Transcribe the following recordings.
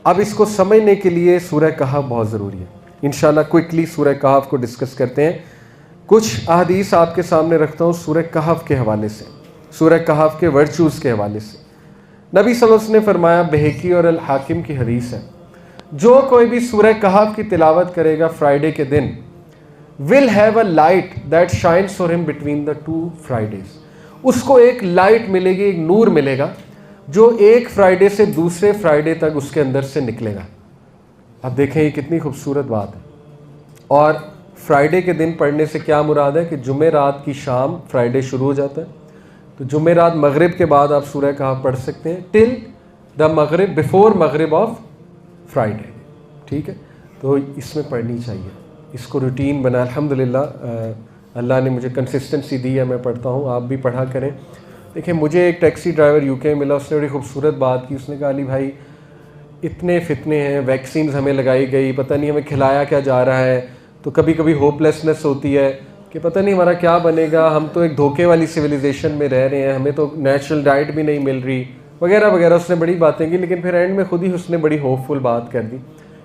अब इसको समझने के लिए सूरह कहफ बहुत ज़रूरी है। इंशाल्लाह क्विकली सूरह कहफ को डिस्कस करते हैं। कुछ अहदीस आपके सामने रखता हूँ सूरह कहफ के हवाले से, सूरह कहफ के वर्चूज़ के हवाले से। नबी सल्लल्लाहु अलैहि वसल्लम ने फरमाया, बहकी और अल हाकिम की हदीस है, जो कोई भी सूरह कहफ की तिलावत करेगा फ्राइडे के दिन, will have a light that shines for him between the 2 Fridays. उसको एक लाइट मिलेगी, एक नूर मिलेगा जो एक फ्राइडे से दूसरे फ्राइडे तक उसके अंदर से निकलेगा। अब देखें ये कितनी खूबसूरत बात है। और फ्राइडे के दिन पढ़ने से क्या मुराद है कि जुमे रात की शाम फ्राइडे शुरू हो जाता है, तो जुमे रात मगरिब के बाद आप सूरह कहफ पढ़ सकते हैं टिल द मगरिब, बिफोर मगरिब ऑफ फ्राइडे। ठीक है, तो इसमें पढ़नी चाहिए, इसको रूटीन बना। अल्हम्दुलिल्लाह अल्लाह ने मुझे कंसिस्टेंसी दी है, मैं पढ़ता हूँ, आप भी पढ़ा करें। देखिए मुझे एक टैक्सी ड्राइवर यूके मिला, उसने बड़ी खूबसूरत बात की। उसने कहा, अली भाई इतने फितने हैं, वैक्सीन हमें लगाई गई, पता नहीं हमें खिलाया क्या जा रहा है, तो कभी कभी होपलेसनेस होती है कि पता नहीं हमारा क्या बनेगा, हम तो एक धोखे वाली सिविलाइजेशन में रह रहे हैं, हमें तो नेचुरल डाइट भी नहीं मिल रही, वगैरह वगैरह। उसने बड़ी बातें की, लेकिन फिर एंड में खुद ही उसने बड़ी होपफुल बात कर दी।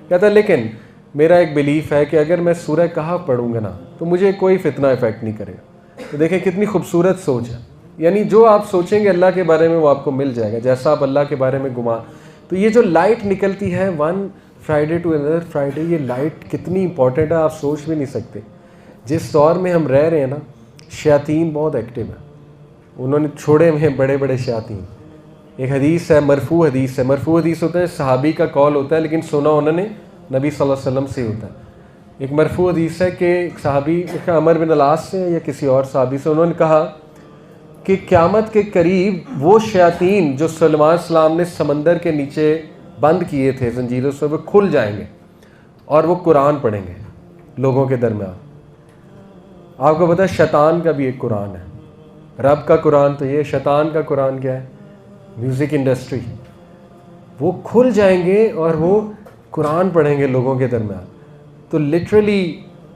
कहता लेकिन मेरा एक बिलीफ है कि अगर मैं सूरह कहफ पढ़ूंगा ना तो मुझे कोई फितना इफेक्ट नहीं करेगा। तो देखें कितनी खूबसूरत सोच है, यानी जो आप सोचेंगे अल्लाह के बारे में वो आपको मिल जाएगा, जैसा आप अल्लाह के बारे में गुमान। तो ये जो लाइट निकलती है 1 फ्राइडे टू अनदर फ्राइडे, ये लाइट कितनी इंपॉर्टेंट है आप सोच भी नहीं सकते। जिस दौर में हम रह रहे हैं ना, शयातीन बहुत एक्टिव है, उन्होंने छोड़े हुए हैं बड़े बड़े शयातीन। एक हदीस है, मरफू हदीस है, मरफू हदीस होता है सहाबी का कॉल होता है, लेकिन सुना उन्होंने नबी सल्लल्लाहु अलैहि वसल्लम से होता है। एक मरफू हदीस है कि एक सहाबी अमर बिन अलास से या किसी और सहाबी से, उन्होंने कहा कि क़यामत के करीब वो शयातीन जो सुलेमान सलाम ने समंदर के नीचे बंद किए थे जंजीरों से, वो खुल जाएंगे और वो कुरान पढ़ेंगे लोगों के दरमियान। आपको पता है शैतान का भी एक कुरान है, रब का कुरान तो ये, शैतान का कुरान क्या है? Music industry. वो खुल जाएंगे और वो कुरान पढ़ेंगे लोगों के दरमियान। तो लिटरली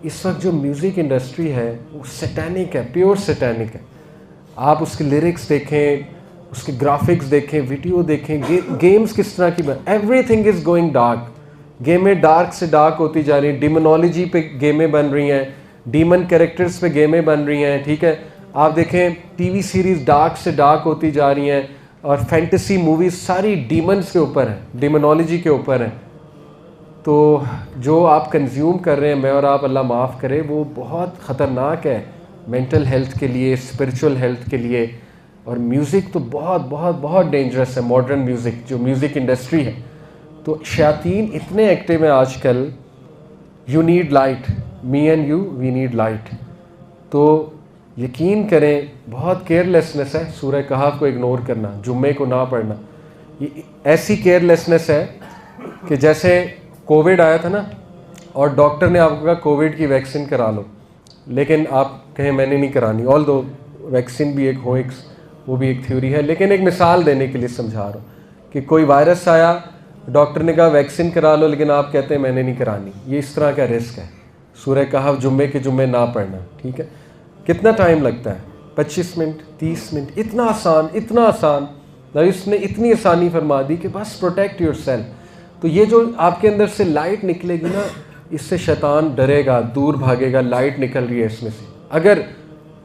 इस वक्त जो म्यूज़िक इंडस्ट्री है वो सैटेनिक है, प्योर सैटेनिक है। आप उसके लिरिक्स देखें, उसके ग्राफिक्स देखें, वीडियो देखें, गेम्स किस तरह की एवरीथिंग इज़ गोइंग डार्क। गेमें डार्क से डार्क होती जा रही हैं, डिमोनोलॉजी पे गेमें बन रही हैं, डीमन कैरेक्टर्स पे गेमें बन रही हैं। ठीक है, आप देखें टीवी सीरीज़ डार्क से डार्क होती जा रही हैं, और फैंटेसी मूवीज़ सारी डीमन्स के ऊपर हैं, डिमोनोलॉजी के ऊपर हैं। तो जो आप कंज्यूम कर रहे हैं, मैं और आप अल्लाह माफ़ करे, वो बहुत ख़तरनाक है मेंटल हेल्थ के लिए, स्पिरिचुअल हेल्थ के लिए। और म्यूज़िक तो बहुत बहुत बहुत डेंजरस है, मॉडर्न म्यूज़िक जो म्यूज़िक इंडस्ट्री है। तो शयातीन इतने एक्टिव हैं आजकल। You need light, me and you we need light. तो यकीन करें बहुत केयरलेसनेस है सूरह कहफ को इग्नोर करना, जुम्मे को ना पढ़ना। ये ऐसी केयरलेसनेस है कि जैसे कोविड आया था ना, और डॉक्टर ने आपको कहा कोविड की वैक्सीन करा लो, लेकिन आप कहें मैंने नहीं करानी। ऑल दो वैक्सीन भी एक होएक्स, वो भी एक थ्योरी है, लेकिन एक मिसाल देने के लिए समझा रहा हूँ कि कोई वायरस आया, डॉक्टर ने कहा वैक्सीन करा लो, लेकिन आप कहते हैं मैंने नहीं करानी। ये इस तरह का रिस्क है सूरह कहफ जुम्मे के जुम्मे ना पढ़ना। ठीक है, कितना टाइम लगता है? 25 मिनट, 30 मिनट, इतना आसान, इतना आसान। इसने इतनी आसानी फरमा दी कि बस प्रोटेक्ट योर सेल्फ। तो ये जो आपके अंदर से लाइट निकलेगी ना, इससे शैतान डरेगा, दूर भागेगा। लाइट निकल रही है इसमें से। अगर,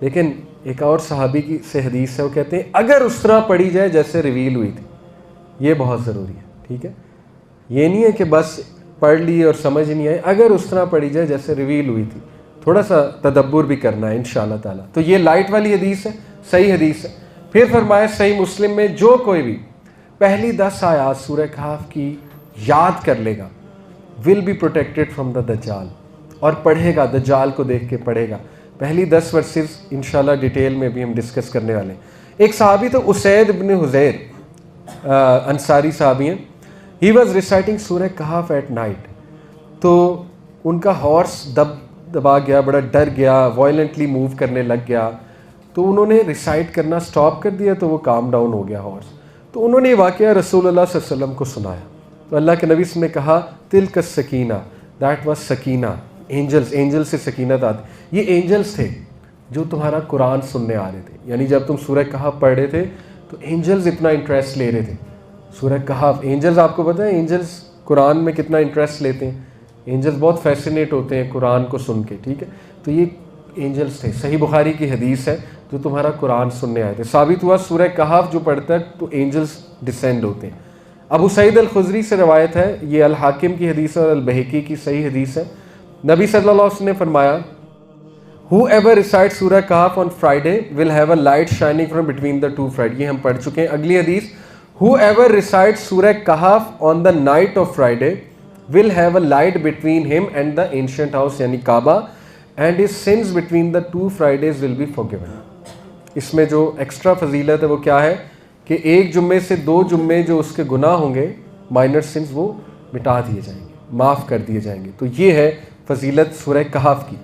लेकिन एक और सहाबी की से हदीस है, वो कहते हैं अगर उस तरह पढ़ी जाए जैसे रिवील हुई थी, ये बहुत ज़रूरी है। ठीक है, ये नहीं है कि बस पढ़ ली और समझ नहीं आई, अगर उस तरह पढ़ी जाए जैसे रिवील हुई थी, थोड़ा सा तदब्बुर भी करना है इंशाअल्लाह ताला। तो ये लाइट वाली हदीस है, सही हदीस है। फिर फरमाया सही मुस्लिम में, जो कोई भी पहली 10 आयात सूरह कहफ की याद कर लेगा, will be protected from the दज्जाल, और पढ़ेगा, दज्जाल को देख के पढ़ेगा। पहली 10 वर्सेस इंशाल्लाह डिटेल में भी हम डिस्कस करने वाले हैं। एक सहाबी तो उसैद इब्न हुज़ैर अंसारी सहाबी हैं, ही वॉज रिसाइटिंग सूरह कहफ एट नाइट। तो उनका हॉर्स दबा गया, बड़ा डर गया, वायलेंटली मूव करने लग गया। तो उन्होंने रिसाइट करना स्टॉप कर दिया, तो वो काम डाउन हो गया हॉर्स। तो उन्होंने ये वाक़या रसूलुल्लाह सल्लल्लाहु अलैहि वसल्लम को सुनाया। तो अल्लाह के नबी ने कहा तिल्क सकीना, दैट वाज सकीना, एंजल्स, एंजल से सकीनत आती। ये एंजल्स थे जो तुम्हारा कुरान सुनने आ रहे थे। यानी जब तुम सूरह कहफ पढ़ रहे थे तो एंजल्स इतना इंटरेस्ट ले रहे थे सूरह कहफ। एंजल्स आपको पता है, एंजल्स कुरान में कितना इंटरेस्ट लेते हैं, एंजल्स बहुत फैसिनेट होते हैं कुरान को सुन के, ठीक है। तो ये एंजल्स थे, सही बुखारी की हदीस है, जो तुम्हारा कुरान सुनने आए थे। साबित हुआ सूरह कहफ जो पढ़ता है तो एंजल्स डिसेंड होते हैं। अबू सईद अल खुदरी से रवायत है, ये अल हाकिम की हदीस है और अल बहकी की सही हदीस है। नबी सल्लल्लाहु अलैहि वसल्लम ने फरमाया, Whoever recites सूरह कहफ on Friday will have a light shining from between the two Friday। ये हम पढ़ चुके हैं। अगली हदीस, Whoever recites सूरह कहफ on the night of Friday will have a light between him and the ancient house यानी काबा, and his sins between the two Fridays will be forgiven। इसमें जो एक्स्ट्रा फजीलत है वो क्या है कि एक जुम्मे से 2 जुम्मे जो उसके गुनाह होंगे, माइनर सिंस, वो मिटा दिए जाएंगे, माफ़ कर दिए जाएंगे। तो ये है फजीलत सूरह कहफ की।